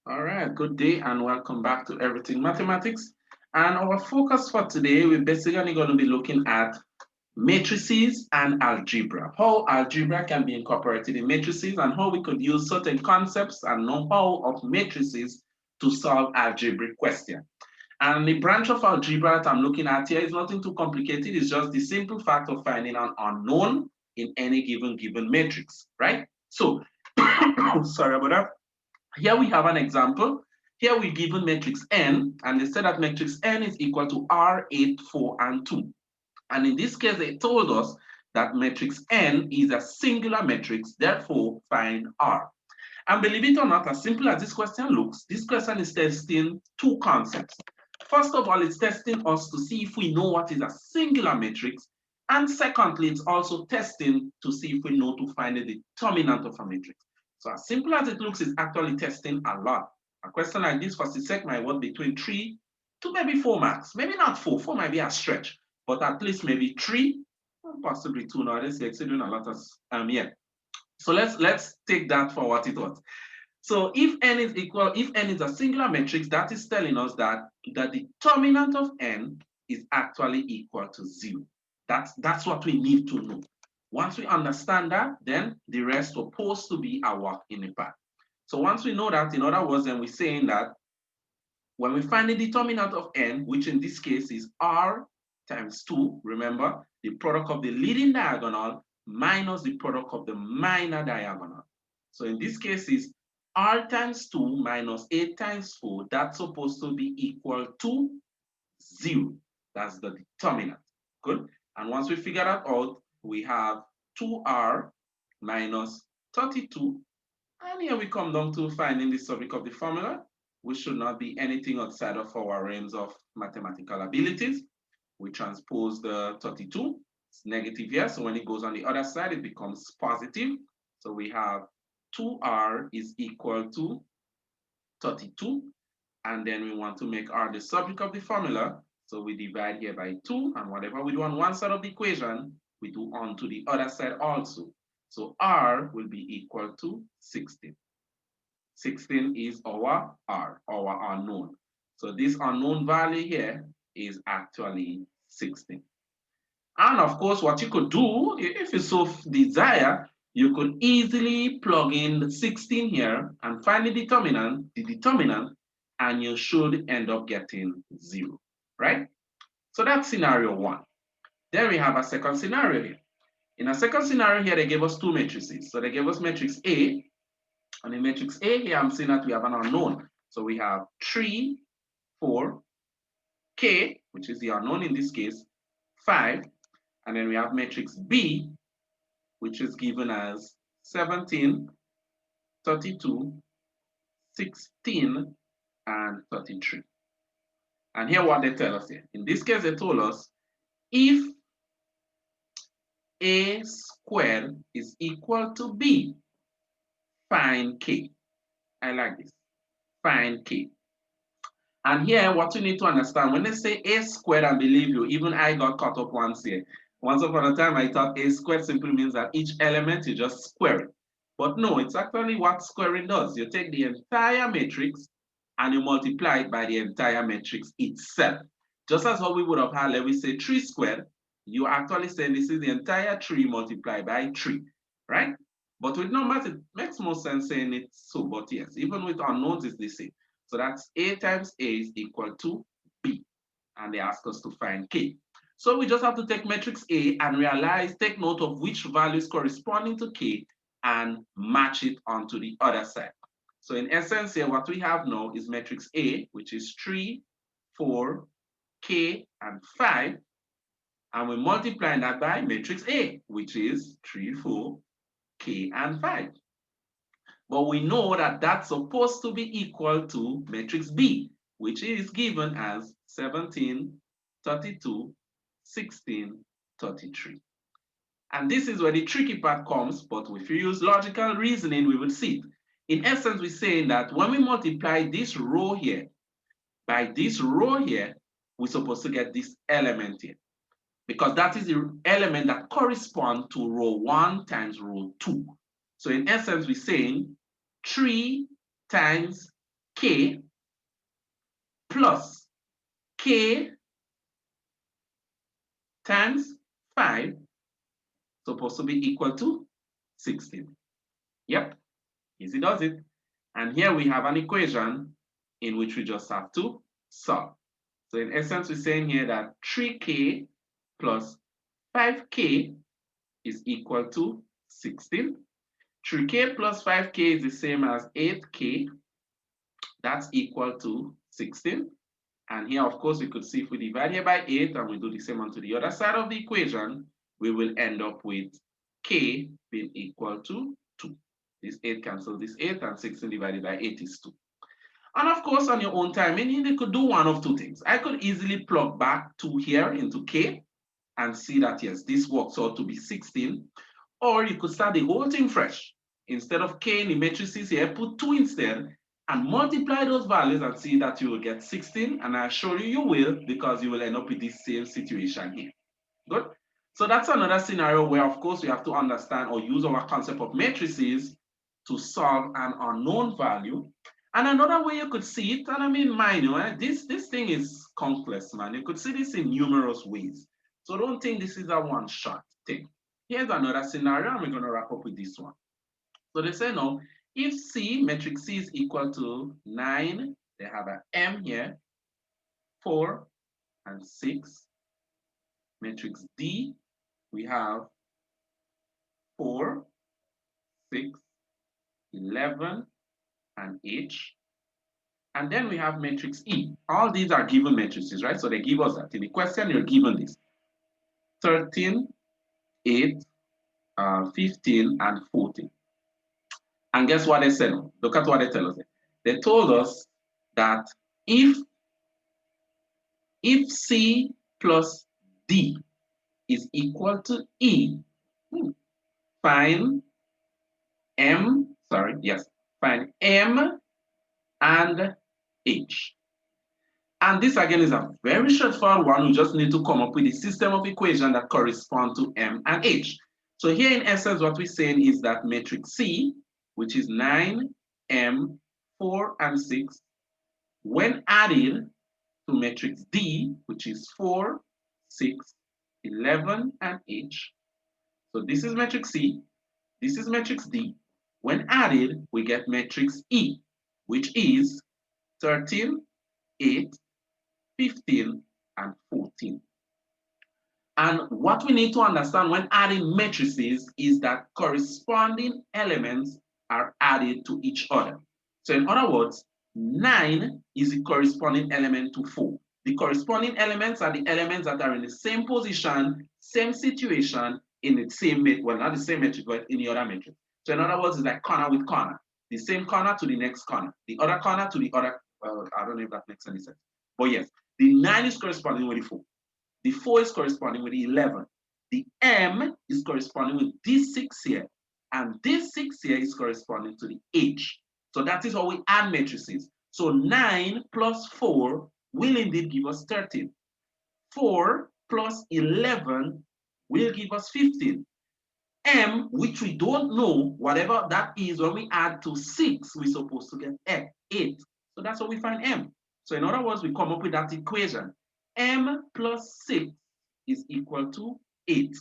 All right, good day and welcome back to Everything Mathematics. And our focus for today, we're basically going to be looking at matrices and algebra, how algebra can be incorporated in matrices and how we could use certain concepts and know-how of matrices to solve algebraic questions. And the branch of algebra that I'm looking at here is nothing too complicated. It's just the simple fact of finding an unknown in any given matrix, right? So, sorry about that. Here we have an example. Here we're given matrix n, and they said that matrix n is equal to R, 8, 4, and 2. And in this case, they told us that matrix n is a singular matrix, therefore find R. And believe it or not, as simple as this question looks, this question is testing two concepts. First of all, it's testing us to see if we know what is a singular matrix. And secondly, it's also testing to see if we know to find the determinant of a matrix. So as simple as it looks, it's actually testing a lot. A question like this for CSEC might worth between 3 to maybe 4 marks. Maybe not 4, 4 might be a stretch, but at least maybe 3, possibly 2 nowadays. They're doing a lot of, yeah. So let's take that for what it was. So if n is equal, if n is a singular matrix, that is telling us that the determinant of n is actually equal to 0. That's what we need to know. Once we understand that, then the rest are supposed to be a walk in the park. So once we know that, in other words, then we're saying that when we find the determinant of n, which in this case is r times 2, remember, the product of the leading diagonal minus the product of the minor diagonal. So in this case is r times 2 minus 8 times 4, that's supposed to be equal to 0. That's the determinant. Good. And once we figure that out, we have 2r minus 32. And here we come down to finding the subject of the formula, which should not be anything outside of our realms of mathematical abilities. We transpose the 32, it's negative here, so when it goes on the other side, it becomes positive. So we have 2r is equal to 32, and then we want to make r the subject of the formula, so we divide here by 2, and whatever we do on one side of the equation, we do on to the other side also. So r will be equal to 16. 16 is our r, our unknown. So this unknown value here is actually 16. And of course, what you could do, if you so desire, you could easily plug in 16 here and find the determinant, and you should end up getting 0, right? So that's scenario 1. Then we have a second scenario here. In a second scenario here, they gave us two matrices. So they gave us matrix A, and in matrix A here, I'm seeing that we have an unknown. So we have 3, 4, K, which is the unknown in this case, 5, and then we have matrix B, which is given as 17, 32, 16, and 33. And here what they tell us here. In this case, they told us if A squared is equal to B, find K. I like this. Find K. And here, what you need to understand, when they say A squared, I believe you, even I got caught up once here. Once upon a time, I thought A squared simply means that each element, you just square it. But no, it's actually what squaring does. You take the entire matrix and you multiply it by the entire matrix itself. Just as what we would have had, let me say 3 squared, you actually saying this is the entire 3 multiplied by 3, right? But with numbers, it makes more sense saying it so, but yes, even with unknowns, it's the same. So that's A times A is equal to B. And they ask us to find K. So we just have to take matrix A and realize, take note of which values corresponding to K and match it onto the other side. So in essence here, what we have now is matrix A, which is 3, 4, K, and 5. And we multiply that by matrix A, which is 3, 4, K, and 5. But we know that that's supposed to be equal to matrix B, which is given as 17, 32, 16, 33. And this is where the tricky part comes, but if you use logical reasoning, we will see it. In essence, we're saying that when we multiply this row here by this row here, we're supposed to get this element here, because that is the element that corresponds to row 1 times row 2. So in essence, we're saying 3 times k plus k times 5 supposed to be equal to 16. Yep, easy does it. And here we have an equation in which we just have to solve. So in essence, we're saying here that 3k plus 5k is equal to 16. 3k plus 5k is the same as 8k. That's equal to 16. And here, of course, we could see if we divide here by 8 and we do the same onto the other side of the equation, we will end up with k being equal to 2. This 8 cancels this 8, and 16 divided by 8 is 2. And of course, on your own time, you could do one of two things. I could easily plug back 2 here into k and see that, yes, this works out to be 16. Or you could start the whole thing fresh. Instead of k in the matrices here, put 2 instead and multiply those values and see that you will get 16. And I assure you, you will, because you will end up with this same situation here. Good. So that's another scenario where, of course, we have to understand or use our concept of matrices to solve an unknown value. And another way you could see it, and I mean, mind you, this thing is complex, man. You could see this in numerous ways. So don't think this is a one-shot thing. Here's another scenario, and we're going to wrap up with this one. So they say now, if C, matrix C is equal to 9, they have an M here, 4, and 6. Matrix D, we have 4, 6, 11, and H. And then we have matrix E. All these are given matrices, right? So they give us that. In the question, you're given this. 13, 8, 15, and 14. And guess what they said? Look at what they tell us. They told us that if C plus D is equal to E, find M, find M and H. And this again is a very straightforward one. We just need to come up with a system of equations that correspond to M and H. So here in essence, what we're saying is that matrix C, which is 9, M, 4, and 6, when added to matrix D, which is 4, 6, 11, and H. So this is matrix C, this is matrix D. When added, we get matrix E, which is 13, 8, 15, and 14. And what we need to understand when adding matrices is that corresponding elements are added to each other. So in other words, 9 is the corresponding element to 4. The corresponding elements are the elements that are in the same position, same situation, in the same, well, not the same matrix, but in the other matrix. So in other words, it's like corner with corner. The same corner to the next corner. The other corner to the other, well, I don't know if that makes any sense. But yes, the 9 is corresponding with the 4. The 4 is corresponding with the 11. The M is corresponding with this 6 here. And this 6 here is corresponding to the H. So that is how we add matrices. So 9 plus 4 will indeed give us 13. 4 plus 11 will give us 15. M, which we don't know, whatever that is, when we add to 6, we're supposed to get 8. So that's how we find M. So in other words, we come up with that equation. M plus 6 is equal to 8.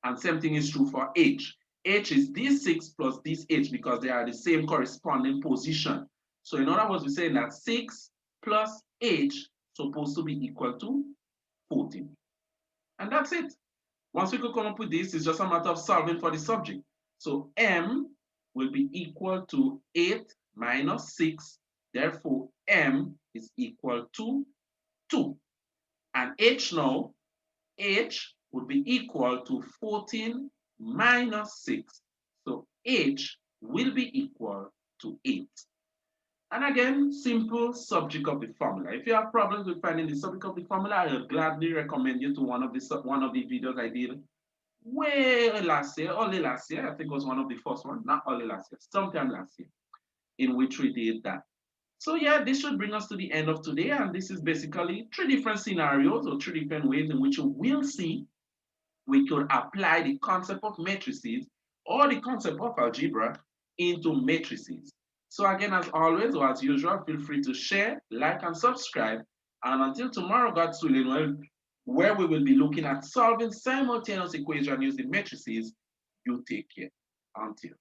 And same thing is true for H. H is this 6 plus this H because they are the same corresponding position. So in other words, we're saying that 6 plus H supposed to be equal to 14. And that's it. Once we could come up with this, it's just a matter of solving for the subject. So M will be equal to 8 minus 6. Therefore, M is equal to 2. And H now, H would be equal to 14 minus 6. So H will be equal to 8. And again, simple subject of the formula. If you have problems with finding the subject of the formula, I will gladly recommend you to one of the videos I did way last year, only last year. I think it was one of the first ones, not only last year, sometime last year, in which we did that. So yeah, this should bring us to the end of today. And this is basically 3 different scenarios or 3 different ways in which we will see we could apply the concept of matrices or the concept of algebra into matrices. So again, as always, or as usual, feel free to share, like, and subscribe. And until tomorrow, God's willing, where we will be looking at solving simultaneous equations using matrices, you take care. Until.